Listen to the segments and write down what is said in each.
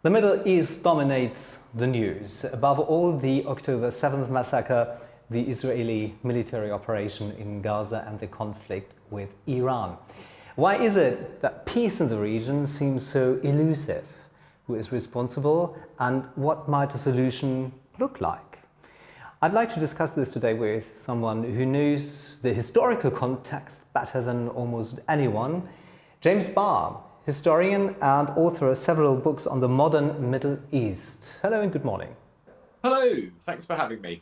The Middle East dominates the news. Above all, the October 7th massacre, the Israeli military operation in Gaza, and the conflict with Iran. Why is it that peace in the region seems so elusive? Who is responsible, and what might a solution look like? I'd like to discuss this today with someone who knows the historical context better than almost anyone. James Barr, historian and author of several books on the modern Middle East. Hello and good morning. Hello, thanks for having me.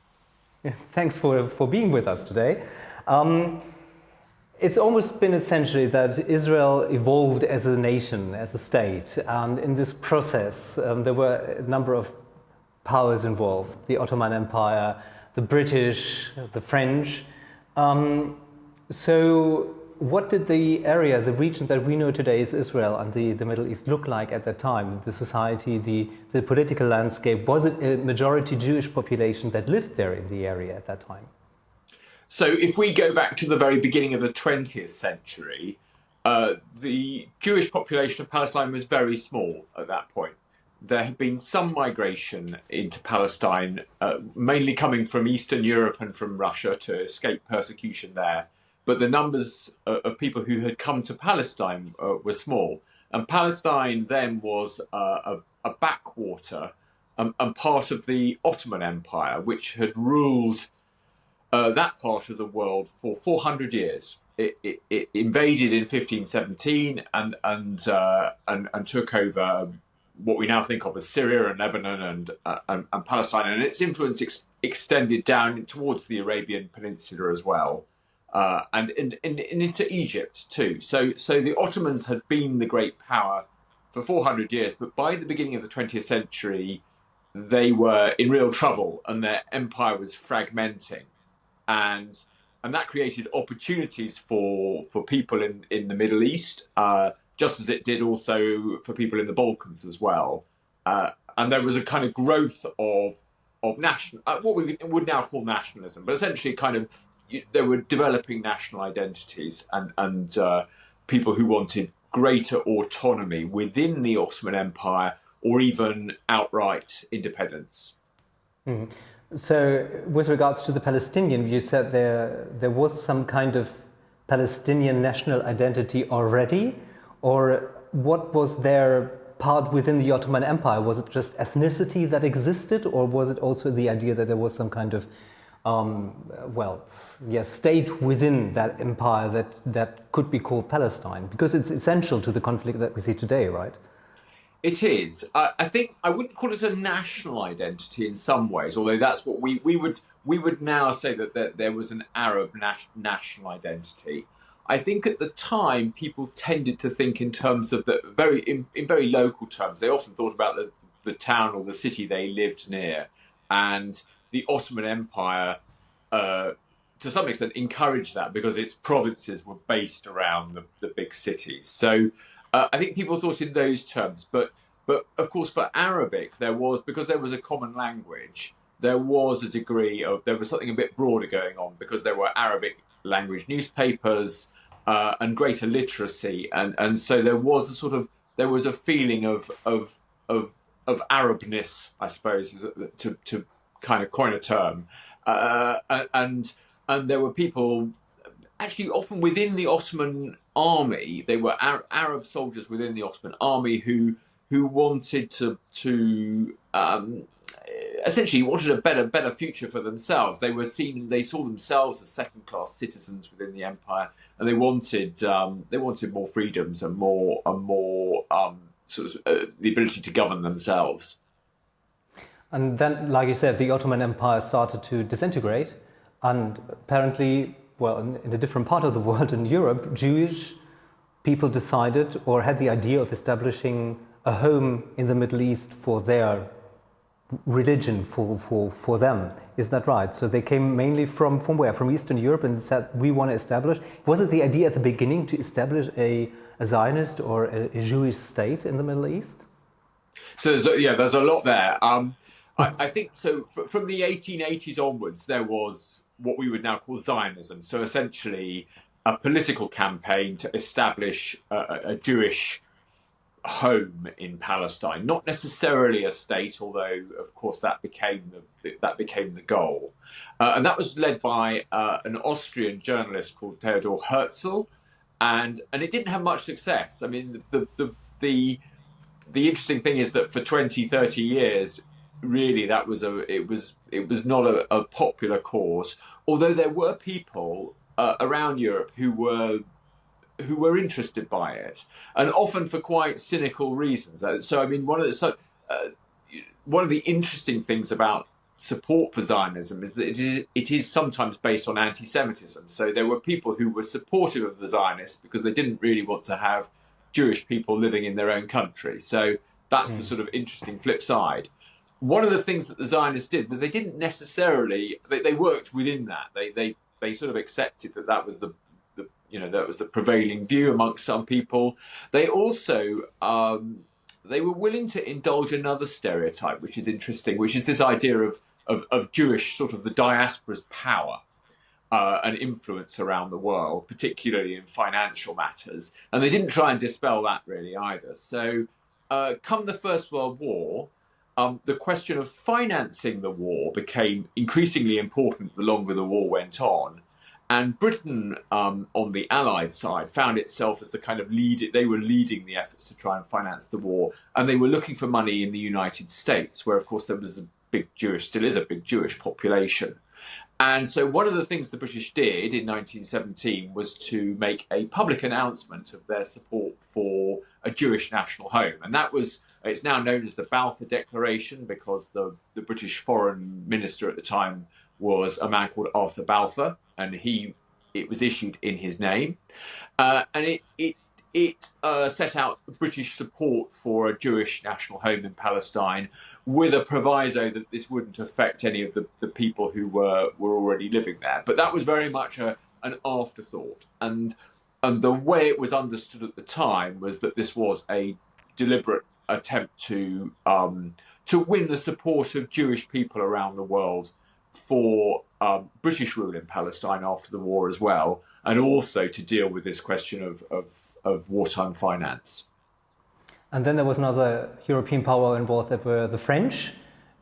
Thanks for being with us today. It's almost been a century that Israel evolved as a nation, as a state, and in this process there were a number of powers involved: the Ottoman Empire, the British, the French. So what did the area, the region that we know today as Israel and the Middle East look like at that time? The society, the political landscape, was it a majority Jewish population that lived there in the area at that time? So if we go back to the very beginning of the 20th century, the Jewish population of Palestine was very small at that point. There had been some migration into Palestine, mainly coming from Eastern Europe and from Russia to escape persecution there. But the numbers of people who had come to Palestine were small. And Palestine then was a backwater and part of the Ottoman Empire, which had ruled that part of the world for 400 years. It invaded in 1517 and took over what we now think of as Syria and Lebanon and Palestine, and its influence extended down towards the Arabian Peninsula as well, and into Egypt too. So the Ottomans had been the great power for 400 years, but by the beginning of the 20th century, they were in real trouble, and their empire was fragmenting. And that created opportunities for people in the Middle East, just as it did also for people in the Balkans as well. And there was a kind of growth of national, what we would now call nationalism, but essentially there were developing national identities and people who wanted greater autonomy within the Ottoman Empire or even outright independence. Mm. So, with regards to the Palestinian, you said there was some kind of Palestinian national identity already, or what was their part within the Ottoman Empire? Was it just ethnicity that existed, or was it also the idea that there was some kind of, state within that empire that could be called Palestine? Because it's essential to the conflict that we see today, right? It is. I think I wouldn't call it a national identity in some ways, although that's what we would now say that there was an Arab national identity. I think at the time people tended to think in terms of in very local terms. They often thought about the town or the city they lived near, and the Ottoman Empire, to some extent, encouraged that because its provinces were based around the big cities. So I think people thought in those terms, but of course for Arabic because there was a common language, there was something a bit broader going on because there were Arabic language newspapers and greater literacy, and so there was a feeling of Arabness, I suppose, to kind of coin a term, and there were people. Actually, often within the Ottoman army, they were Arab soldiers within the Ottoman army who wanted to essentially wanted a better future for themselves. They saw themselves as second-class citizens within the empire, and they wanted more freedoms and more the ability to govern themselves. And then, like you said, the Ottoman Empire started to disintegrate, and apparently, well, in a different part of the world, in Europe, Jewish people decided or had the idea of establishing a home in the Middle East for their religion, for them. Is that right? So they came mainly from where? From Eastern Europe, and said, we want to establish. Was it the idea at the beginning to establish a Zionist or a Jewish state in the Middle East? So there's a lot there. I think so. From the 1880s onwards, there was what we would now call Zionism. So essentially, a political campaign to establish a Jewish home in Palestine, not necessarily a state, although of course that became the goal, and that was led by an Austrian journalist called Theodor Herzl, and it didn't have much success. I mean, the interesting thing is that for 20, 30 years, really, it was not a popular cause, although there were people around Europe who were interested by it, and often for quite cynical reasons. So, I mean, one of the interesting things about support for Zionism is that it is sometimes based on anti-Semitism. So there were people who were supportive of the Zionists because they didn't really want to have Jewish people living in their own country. So that's the sort of interesting flip side. One of the things that the Zionists did was they didn't necessarily they worked within that. They sort of accepted that was the that was the prevailing view amongst some people. They also they were willing to indulge another stereotype, which is interesting, which is this idea of Jewish, sort of the diaspora's power and influence around the world, particularly in financial matters. And they didn't try and dispel that really either. So come the First World War, the question of financing the war became increasingly important the longer the war went on. And Britain, on the Allied side, found itself as the kind of they were leading the efforts to try and finance the war. And they were looking for money in the United States, where, of course, there was still is a big Jewish population. And so one of the things the British did in 1917 was to make a public announcement of their support for a Jewish national home. And it's now known as the Balfa Declaration, because the British foreign minister at the time was a man called Arthur Balfour, and it was issued in his name, and it set out British support for a Jewish national home in Palestine, with a proviso that this wouldn't affect any of the people who were already living there. But that was very much an afterthought, and the way it was understood at the time was that this was a deliberate attempt to win the support of Jewish people around the world for British rule in Palestine after the war as well, and also to deal with this question of wartime finance. And then there was another European power involved, that were the French,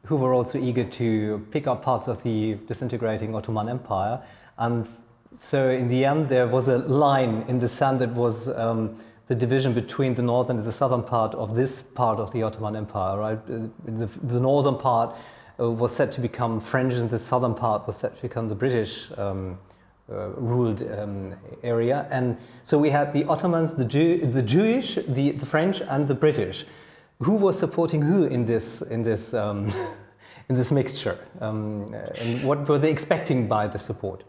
who were also eager to pick up parts of the disintegrating Ottoman Empire. And so in the end, there was a line in the sand that was the division between the northern and the southern part of this part of the Ottoman Empire, right? The northern part was set to become French, and the southern part was set to become the British ruled area. And so we had the Ottomans, the Jewish, the French, and the British. Who was supporting who in this in this mixture? And what were they expecting by the support?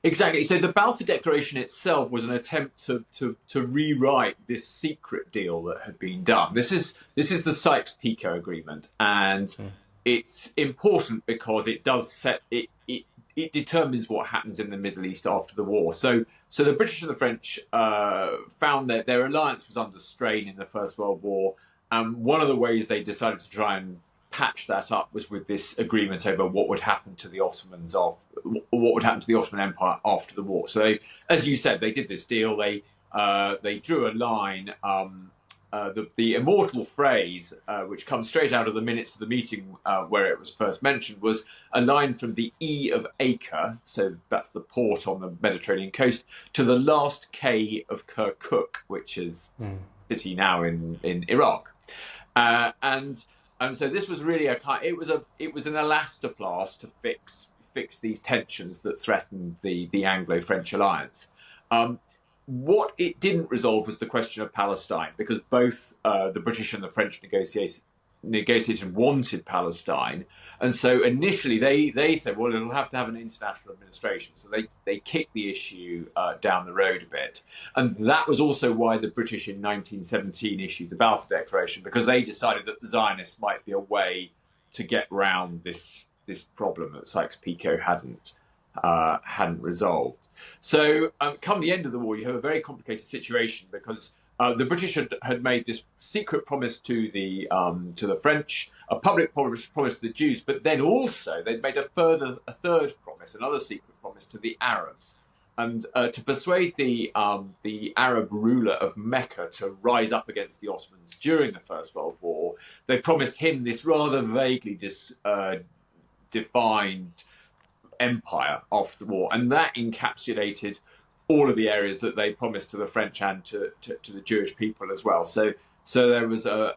Exactly. So the Balfour Declaration itself was an attempt to rewrite this secret deal that had been done. This is the Sykes-Picot Agreement, and it's important because it does it determines what happens in the Middle East after the war. So the British and the French found that their alliance was under strain in the First World War, and one of the ways they decided to try and patch that up was with this agreement over what would happen to the Ottomans what would happen to the Ottoman Empire after the war. So as you said, they did this deal. They drew a line. The immortal phrase, which comes straight out of the minutes of the meeting where it was first mentioned, was a line from the E of Acre, so that's the port on the Mediterranean coast, to the last K of Kirkuk, which is a city now in Iraq. And so this was really it was an elastoplast to fix these tensions that threatened the Anglo-French alliance. What it didn't resolve was the question of Palestine, because both the British and the French negotiation wanted Palestine. And so initially they said, well, it'll have to have an international administration. So they kicked the issue down the road a bit. And that was also why the British in 1917 issued the Balfour Declaration, because they decided that the Zionists might be a way to get round this problem that Sykes-Picot hadn't resolved. So come the end of the war, you have a very complicated situation, because the British had made this secret promise to the French, a public promise to the Jews, but then also they'd made a third promise, another secret promise to the Arabs. to persuade the Arab ruler of Mecca to rise up against the Ottomans during the First World War, they promised him this rather vaguely defined empire after the war, and that encapsulated all of the areas that they promised to the French and to the Jewish people as well. So there was a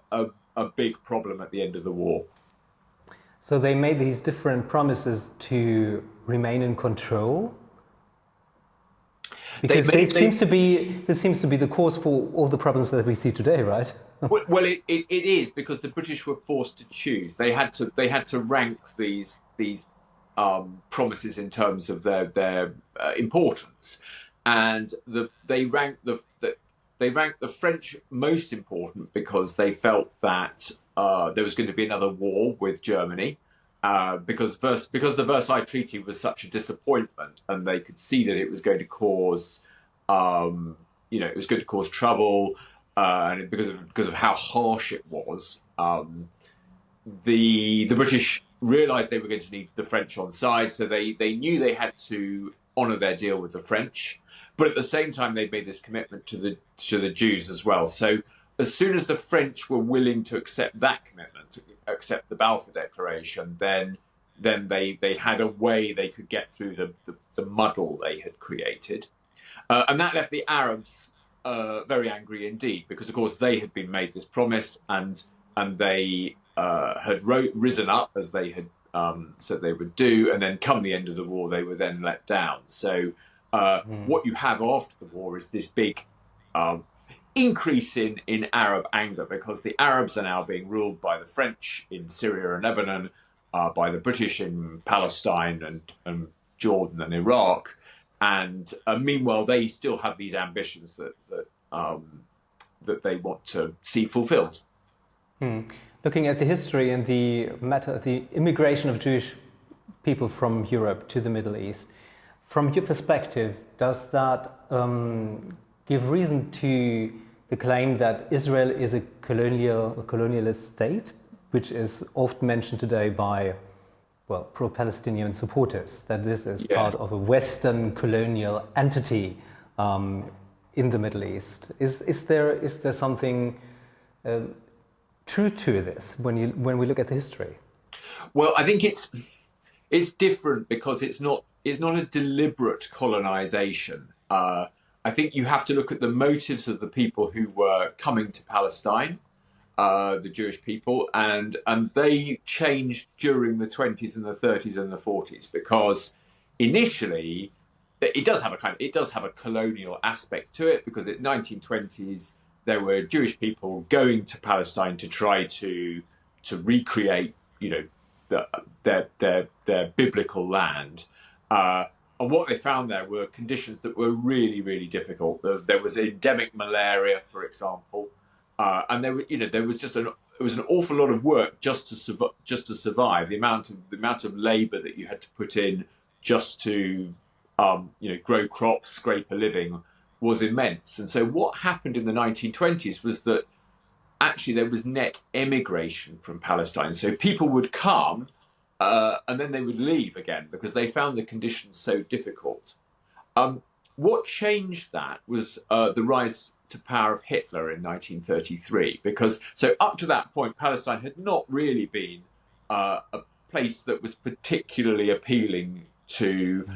big problem at the end of the war. So they made these different promises to remain in control. Because this seems to be the cause for all the problems that we see today, right? Well, it is, because the British were forced to choose. They had to rank these promises in terms of their importance, and they ranked the French most important because they felt that there was going to be another war with Germany. Because the Versailles Treaty was such a disappointment, and they could see that it was going to cause, it was going to cause trouble, and because of how harsh it was, the British realised they were going to need the French on side, so they knew they had to honour their deal with the French, but at the same time they made this commitment to the Jews as well. So as soon as the French were willing to accept that commitment, to accept the Balfa Declaration, then they had a way they could get through the muddle they had created. And that left the Arabs very angry indeed, because of course they had been made this promise, and they had risen up as they had said they would do, and then come the end of the war they were then let down. So what you have after the war is this big increase in Arab anger, because the Arabs are now being ruled by the French in Syria and Lebanon, by the British in Palestine and Jordan and Iraq, and meanwhile they still have these ambitions that they want to see fulfilled. Looking at the history and the matter of the immigration of Jewish people from Europe to the Middle East, from your perspective, does that give reason to the claim that Israel is a colonialist state, which is often mentioned today by, well, pro-Palestinian supporters, that this is part of a Western colonial entity in the Middle East? Is there something true to this when we look at the history? Well, I think it's different because it's not a deliberate colonization. I think you have to look at the motives of the people who were coming to Palestine, the Jewish people, and they changed during the 20s and the 30s and the 40s, because initially it does have a colonial aspect to it, because in the 1920s there were Jewish people going to Palestine to try to recreate, their biblical land. And what they found there were conditions that were really, really difficult. There was endemic malaria, for example, and there was an awful lot of work just to survive. The amount of labour that you had to put in just to grow crops, scrape a living, was immense. And so what happened in the 1920s was that actually there was net emigration from Palestine. So people would come, and then they would leave again because they found the conditions so difficult. What changed that was the rise to power of Hitler in 1933, because so up to that point, Palestine had not really been a place that was particularly appealing to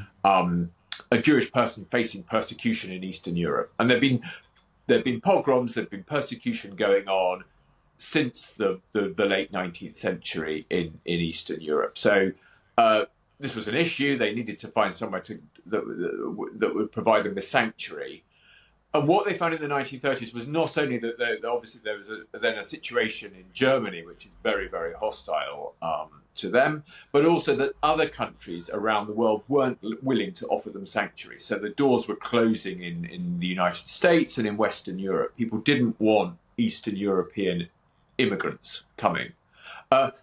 a Jewish person facing persecution in Eastern Europe. And there've been pogroms, there've been persecution going on since the late 19th century in Eastern Europe. So this was an issue. They needed to find somewhere that would provide them with sanctuary. And what they found in the 1930s was not only that obviously there was then a situation in Germany which is very, very hostile to them, but also that other countries around the world weren't willing to offer them sanctuary. So the doors were closing in the United States and in Western Europe. People didn't want Eastern European immigrants coming.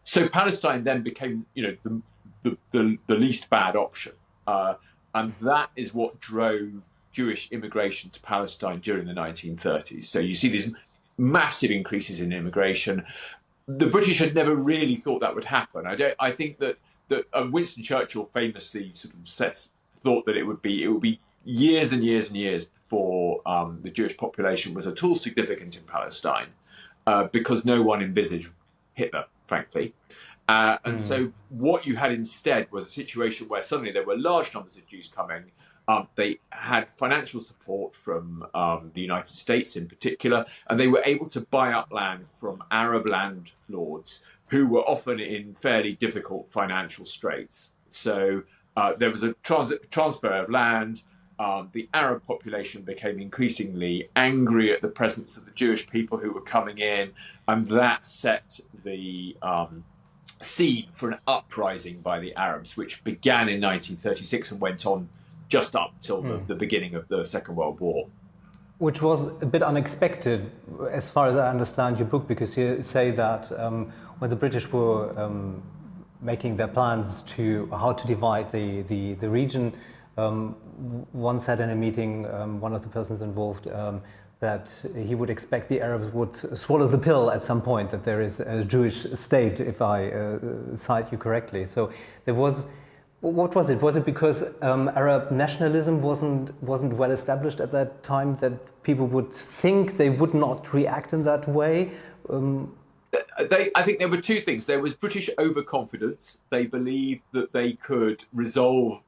So Palestine then became, the least bad option. And that is what drove Jewish immigration to Palestine during the 1930s. So you see these massive increases in immigration. The British had never really thought that would happen. I think that Winston Churchill famously sort of thought that it would be years and years and years before the Jewish population was at all significant in Palestine, because no one envisaged Hitler, frankly. And so what you had instead was a situation where suddenly there were large numbers of Jews coming. They had financial support from the United States in particular, and they were able to buy up land from Arab landlords who were often in fairly difficult financial straits. So there was a transfer of land. The Arab population became increasingly angry at the presence of the Jewish people who were coming in, and that set the scene for an uprising by the Arabs, which began in 1936 and went on just up till the beginning of the Second World War. Which was a bit unexpected, as far as I understand your book, because you say that when the British were making their plans to how to divide the region, one said in a meeting, one of the persons involved, that he would expect the Arabs would swallow the pill at some point, that there is a Jewish state, if I cite you correctly. So there was, what was it? Was it because Arab nationalism wasn't well established at that time, that people would think they would not react in that way? I think there were two things. There was British overconfidence. They believed that they could resolve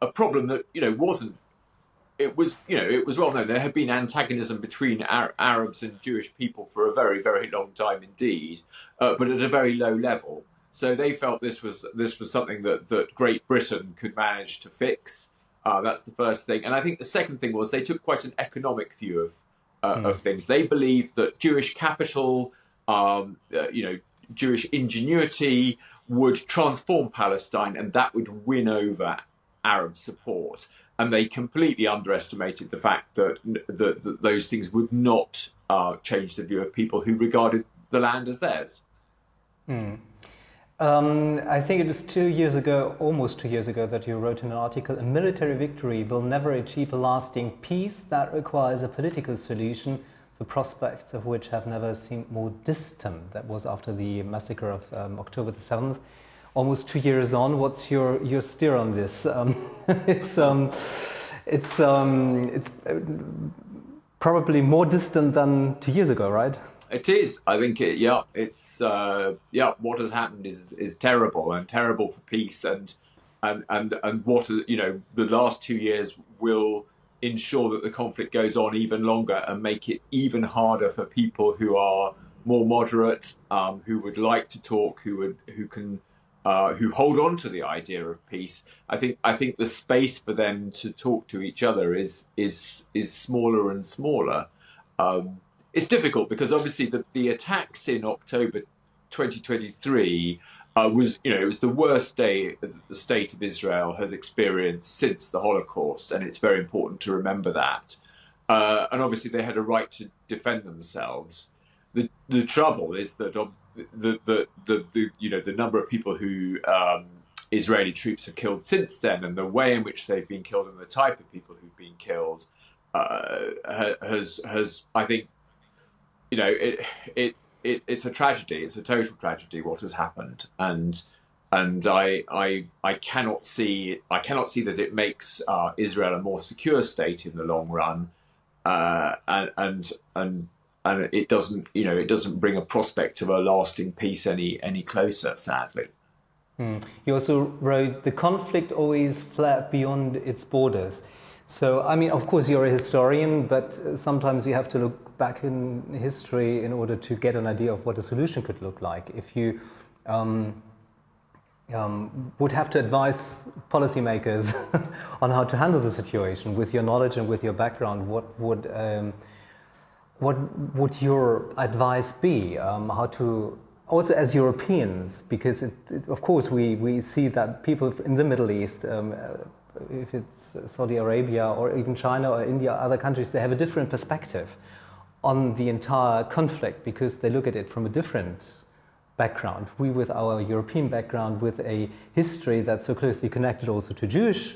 a problem that wasn't. It was well known. There had been antagonism between Arabs and Jewish people for a very, very long time indeed, but at a very low level. So they felt this was something that Great Britain could manage to fix. That's the first thing. And I think the second thing was they took quite an economic view of things. They believed that Jewish capital, Jewish ingenuity would transform Palestine, and that would win over Arab support. And they completely underestimated the fact that those things would not change the view of people who regarded the land as theirs. I think it is 2 years ago, almost 2 years ago, that you wrote in an article, a military victory will never achieve a lasting peace. That requires a political solution, the prospects of which have never seemed more distant. That was after the massacre of October the 7th. Almost 2 years on, what's your steer on this? It's probably more distant than 2 years ago, right? It is. I think what has happened is terrible, and terrible for peace, and what the last 2 years will ensure that the conflict goes on even longer and make it even harder for people who are more moderate, who would like to talk, who hold on to the idea of peace. I think the space for them to talk to each other is smaller and smaller. It's difficult because obviously the attacks in October 2023 was the worst day the state of Israel has experienced since the Holocaust, and it's very important to remember that. And obviously they had a right to defend themselves. The trouble is that the number of people who Israeli troops have killed since then, and the way in which they've been killed, and the type of people who've been killed, has I think it's a tragedy. It's a total tragedy what has happened, and I cannot see that it makes Israel a more secure state in the long run, and it doesn't bring a prospect of a lasting peace any closer, sadly. You also wrote, the conflict always fled beyond its borders. So, I mean, of course, you're a historian, but sometimes you have to look back in history in order to get an idea of what a solution could look like. If you would have to advise policymakers on how to handle the situation with your knowledge and with your background, what would your advice be? How to, also as Europeans, because of course we see that people in the Middle East, if it's Saudi Arabia or even China or India, other countries, they have a different perspective on the entire conflict because they look at it from a different background. We, with our European background, with a history that's so closely connected also to Jewish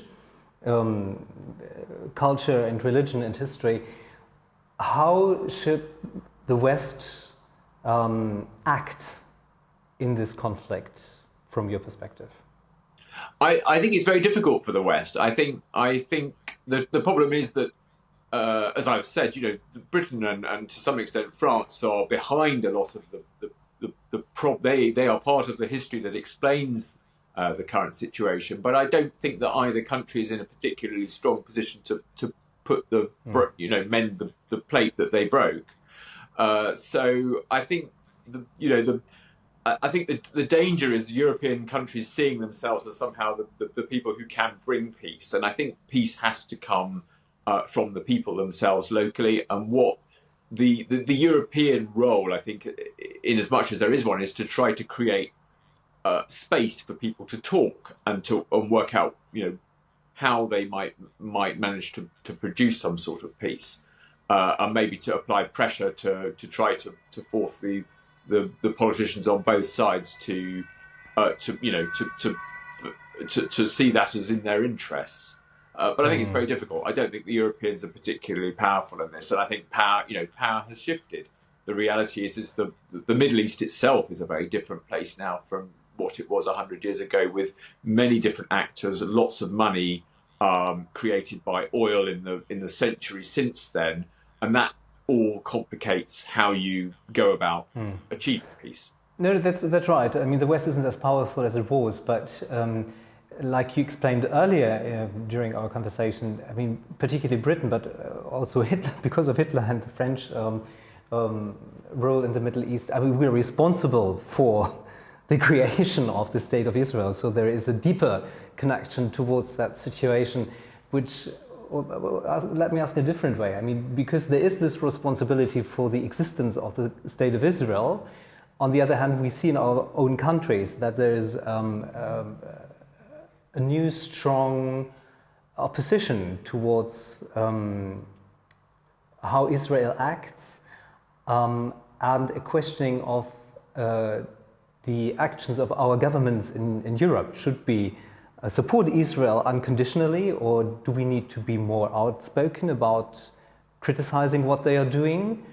culture and religion and history, how should the West act in this conflict from your perspective? I think it's very difficult for the West. I think the problem is that, as I've said, Britain and to some extent France are behind a lot of they are part of the history that explains the current situation. But I don't think that either country is in a particularly strong position to put mend the plate that they broke. So I think I think the danger is European countries seeing themselves as somehow the people who can bring peace, and I think peace has to come from the people themselves locally. And what the European role, I think, in as much as there is one, is to try to create space for people to talk and work out, how they might manage to produce some sort of peace, and maybe to apply pressure to try to force the politicians on both sides to see that as in their interests. But I think it's very difficult. I don't think the Europeans are particularly powerful in this, and I think power has shifted. The reality is the Middle East itself is a very different place now from what it was 100 years ago, with many different actors, lots of money created by oil in the century since then, and that all complicates how you go about achieving peace. No, that's right. I mean, the West isn't as powerful as it was, but like you explained earlier during our conversation, I mean, particularly Britain, but also Hitler, because of Hitler and the French role in the Middle East. I mean, we're responsible for the creation of the State of Israel. So there is a deeper connection towards that situation, which, let me ask in a different way. I mean, because there is this responsibility for the existence of the State of Israel, on the other hand, we see in our own countries that there is a new strong opposition towards how Israel acts, and a questioning of the actions of our governments in Europe. Should we support Israel unconditionally, or do we need to be more outspoken about criticizing what they are doing?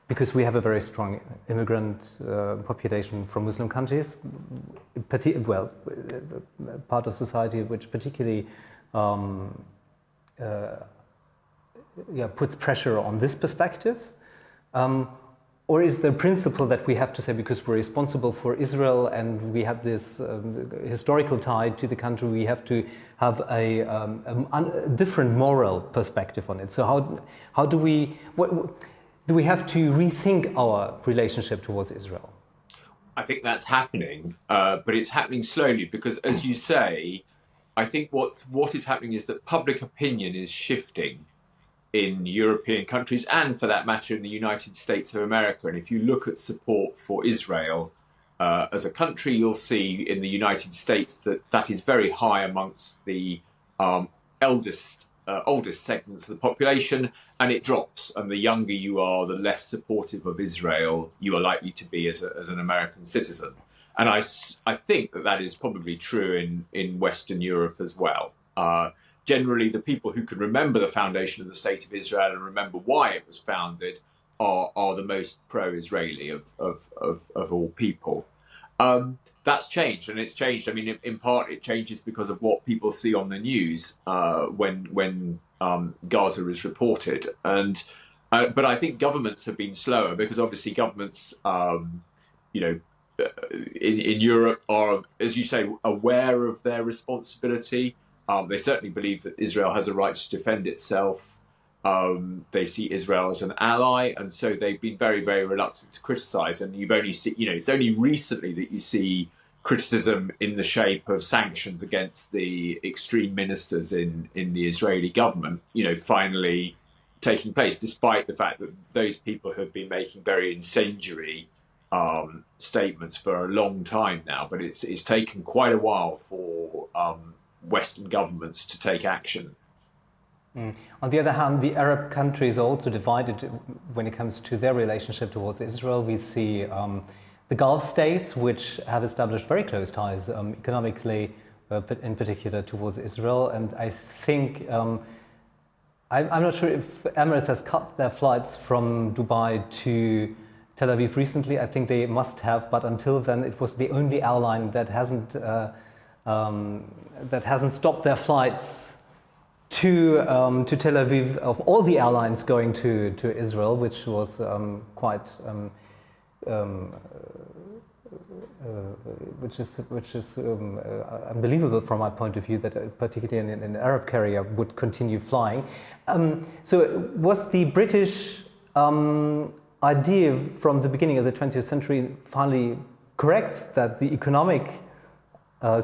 Because we have a very strong immigrant population from Muslim countries, part of society which particularly puts pressure on this perspective. Or is the principle that we have to say, because we're responsible for Israel and we have this historical tie to the country, we have to have a different moral perspective on it? So how do we have to rethink our relationship towards Israel? I think that's happening, but it's happening slowly because, as you say, I think what is happening is that public opinion is shifting in European countries, and for that matter in the United States of America. And if you look at support for Israel as a country, you'll see in the United States that is very high amongst the oldest segments of the population, and it drops. And the younger you are, the less supportive of Israel you are likely to be as an American citizen. And I think that is probably true in Western Europe as well. Generally, the people who can remember the foundation of the State of Israel and remember why it was founded are the most pro-Israeli of all people. That's changed, and it's changed. I mean, in part, it changes because of what people see on the news when Gaza is reported. But I think governments have been slower because obviously governments, in Europe are, as you say, aware of their responsibility. They certainly believe that Israel has a right to defend itself. They see Israel as an ally, and so they've been very, very reluctant to criticize. And you've only seen, it's only recently that you see criticism in the shape of sanctions against the extreme ministers in the Israeli government, finally taking place, despite the fact that those people have been making very incendiary statements for a long time now. But it's taken quite a while for Western governments to take action. On the other hand, the Arab countries are also divided when it comes to their relationship towards Israel. We see the Gulf states, which have established very close ties economically, in particular towards Israel. And I think, I'm not sure if Emirates has cut their flights from Dubai to Tel Aviv recently. I think they must have, but until then it was the only airline that hasn't stopped their flights to Tel Aviv of all the airlines going to Israel, which was quite which is unbelievable from my point of view, that particularly an Arab carrier would continue flying. So was the British idea from the beginning of the 20th century finally correct, that the economic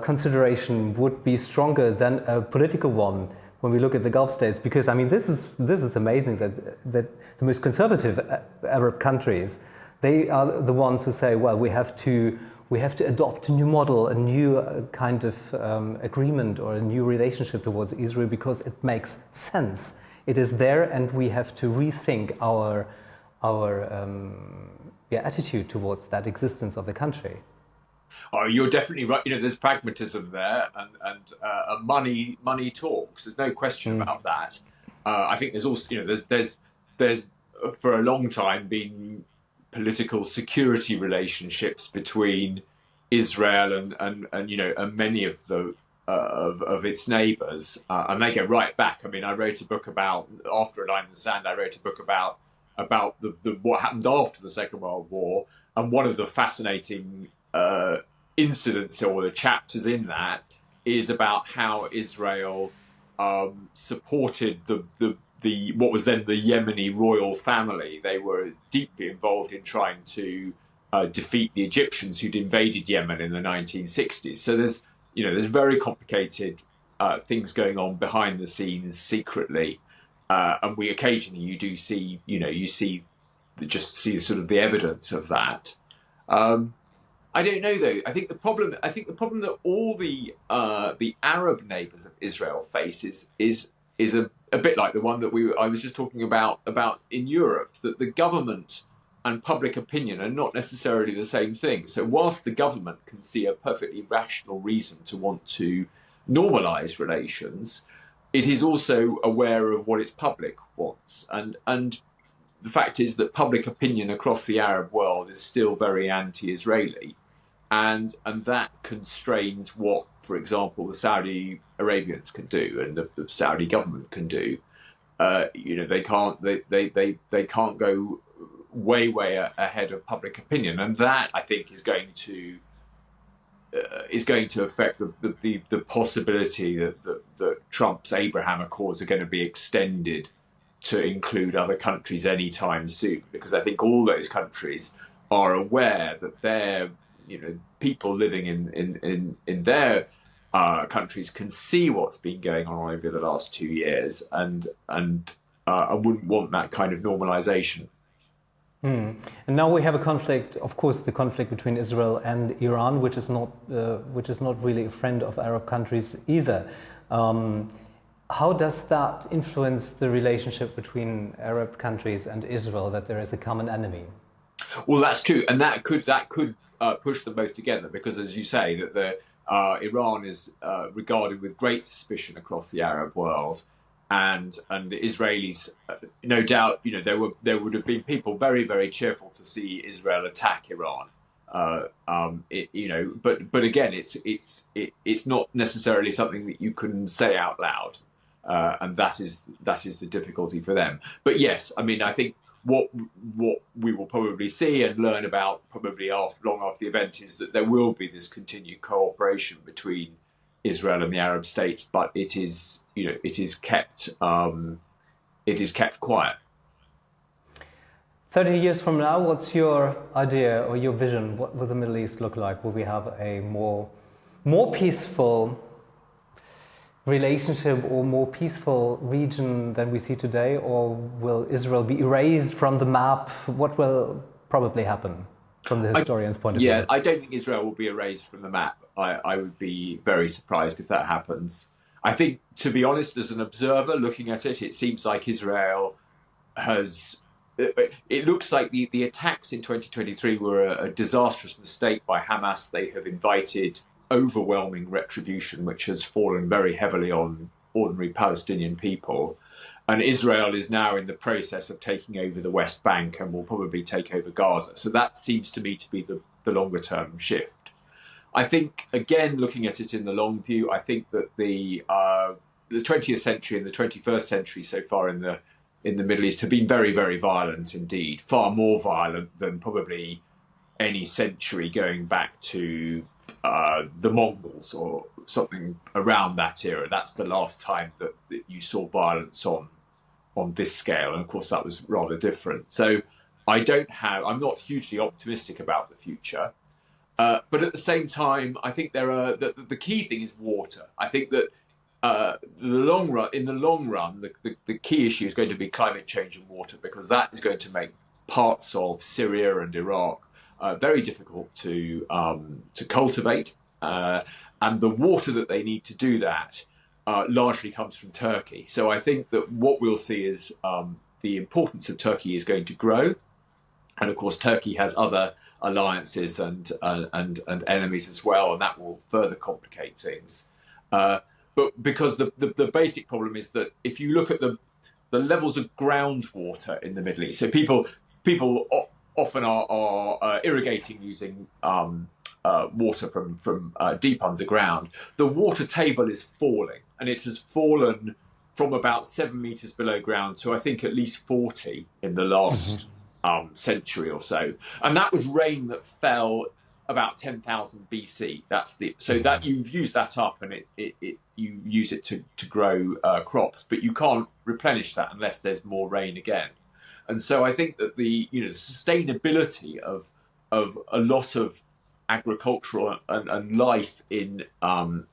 consideration would be stronger than a political one when we look at the Gulf states? Because I mean, this is amazing that the most conservative Arab countries, they are the ones who say, well, we have to adopt a new model, a new kind of agreement or a new relationship towards Israel because it makes sense. It is there, and we have to rethink our attitude towards that existence of the country. Oh, you're definitely right. You know, there's pragmatism there, and money talks. There's no question about that. I think there's also, you know, there's for a long time been political security relationships between Israel and you know, and many of the of its neighbours, and they go right back. I mean, I wrote a book about, after A Line in the Sand, I wrote a book about the what happened after the Second World War, and one of the fascinating incidents or the chapters in that is about how Israel supported the what was then the Yemeni royal family. They were deeply involved in trying to defeat the Egyptians who'd invaded Yemen in the 1960s. So there's very complicated things going on behind the scenes secretly, and we occasionally you see sort of the evidence of that. I don't know though. I think the problem that all the Arab neighbours of Israel face is a bit like the one that I was just talking about in Europe, that the government and public opinion are not necessarily the same thing. So whilst the government can see a perfectly rational reason to want to normalise relations, it is also aware of what its public wants. And the fact is that public opinion across the Arab world is still very anti-Israeli. And that constrains what, for example, the Saudi Arabians can do and the Saudi government can do. They can't go way ahead of public opinion, and that, I think, is going to affect the possibility that Trump's Abraham Accords are going to be extended to include other countries anytime soon, because I think all those countries are aware that their people living in their countries can see what's been going on over the last 2 years, and I wouldn't want that kind of normalization. And now we have a conflict, of course, the conflict between Israel and Iran, which is not really a friend of Arab countries either. How does that influence the relationship between Arab countries and Israel, that there is a common enemy? Well, that's true, and that could push them both together, because, as you say, that Iran is regarded with great suspicion across the Arab world, and the Israelis, no doubt, there would have been people very, very cheerful to see Israel attack Iran. But again, it's not necessarily something that you can say out loud, and that is the difficulty for them. But yes, I mean, I think what we will probably see and learn about probably long after the event is that there will be this continued cooperation between Israel and the Arab states, but it is kept quiet. 30 years from now, what's your idea or your vision? What will the Middle East look like? Will we have a more peaceful relationship or more peaceful region than we see today, or will Israel be erased from the map? What will probably happen from the historian's point of view? Yeah, I don't think Israel will be erased from the map. I would be very surprised if that happens. I think, to be honest, as an observer looking at it, it seems like Israel has... It looks like the attacks in 2023 were a disastrous mistake by Hamas. They have invited overwhelming retribution, which has fallen very heavily on ordinary Palestinian people. And Israel is now in the process of taking over the West Bank and will probably take over Gaza. So that seems to me to be the longer term shift. I think, again, looking at it in the long view, I think that the 20th century and the 21st century so far in the Middle East have been very, very violent indeed, far more violent than probably any century going back to the Mongols or something around that era. That's the last time that you saw violence on this scale, and of course that was rather different. So I'm not hugely optimistic about the future. But at the same time, I think the key thing is water. I think that in the long run, the key issue is going to be climate change and water, because that is going to make parts of Syria and Iraq very difficult to cultivate, and the water that they need to do that largely comes from Turkey. So I think that what we'll see is the importance of Turkey is going to grow, and of course Turkey has other alliances and enemies as well, and that will further complicate things. But because the basic problem is that if you look at the levels of groundwater in the Middle East, so people often are irrigating using water from deep underground. The water table is falling, and it has fallen from about 7 meters below ground to I think at least 40 in the last century or so, and that was rain that fell about 10,000 BC. So that you've used that up, and you use it to grow crops, but you can't replenish that unless there's more rain again. And so I think that the sustainability of a lot of agricultural and life in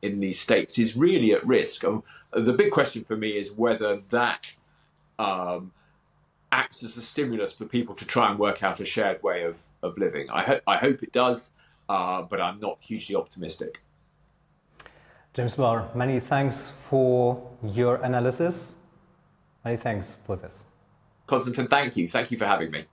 these states is really at risk. The big question for me is whether that acts as a stimulus for people to try and work out a shared way of living. I hope it does, but I'm not hugely optimistic. James Barr, many thanks for your analysis. Many thanks for this. Konstantin, thank you. Thank you for having me.